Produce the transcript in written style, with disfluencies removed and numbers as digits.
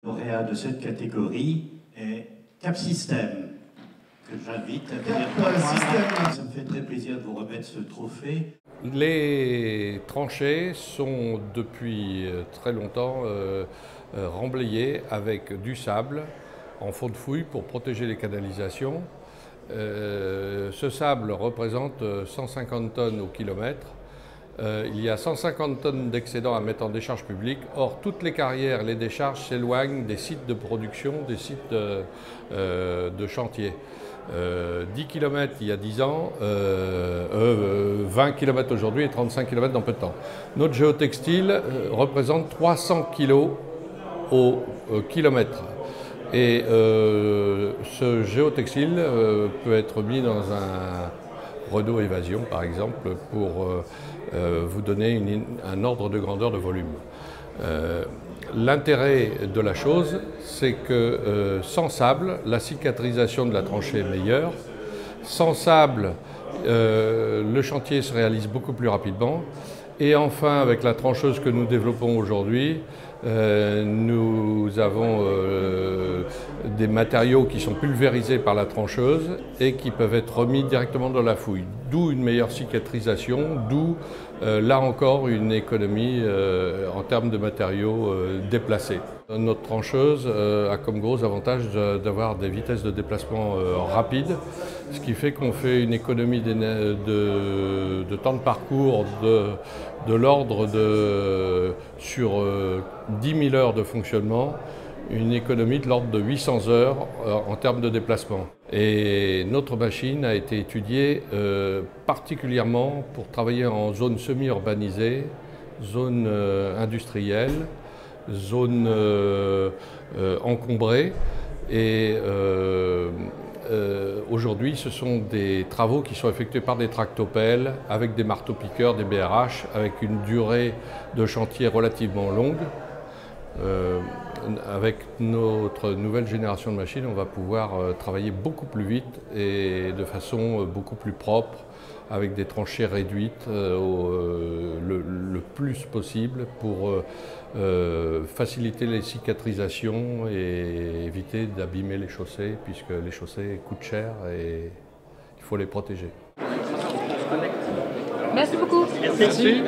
Le lauréat de cette catégorie est Cap System, que j'invite à venir System. Ça me fait très plaisir de vous remettre ce trophée. Les tranchées sont depuis très longtemps remblayées avec du sable en fond de fouille pour protéger les canalisations. Ce sable représente 150 tonnes au kilomètre. Il y a 150 tonnes d'excédent à mettre en décharge publique. Or, toutes les carrières, les décharges s'éloignent des sites de production, des sites de chantier. 10 km il y a 10 ans, 20 km aujourd'hui et 35 km dans peu de temps. Notre géotextile représente 300 kg au kilomètre. Et ce géotextile peut être mis dans un Renault Évasion, par exemple, pour vous donner un ordre de grandeur de volume. L'intérêt de la chose, c'est que sans sable, la cicatrisation de la tranchée est meilleure. Sans sable, le chantier se réalise beaucoup plus rapidement. Et enfin, avec la trancheuse que nous développons aujourd'hui, nous avons des matériaux qui sont pulvérisés par la trancheuse et qui peuvent être remis directement dans la fouille. D'où une meilleure cicatrisation, d'où là encore une économie en termes de matériaux déplacés. Notre trancheuse a comme gros avantage d'avoir des vitesses de déplacement rapides, ce qui fait qu'on fait une économie de temps de parcours de l'ordre de, sur 10 000 heures de fonctionnement, une économie de l'ordre de 800 heures en termes de déplacement. Et notre machine a été étudiée particulièrement pour travailler en zone semi-urbanisée, zone industrielle, zone encombrée. Et aujourd'hui, ce sont des travaux qui sont effectués par des tractopelles, avec des marteaux-piqueurs, des BRH, avec une durée de chantier relativement longue. Avec notre nouvelle génération de machines, on va pouvoir travailler beaucoup plus vite et de façon beaucoup plus propre, avec des tranchées réduites le plus possible pour faciliter les cicatrisations et éviter d'abîmer les chaussées, puisque les chaussées coûtent cher et il faut les protéger. Merci beaucoup. Merci.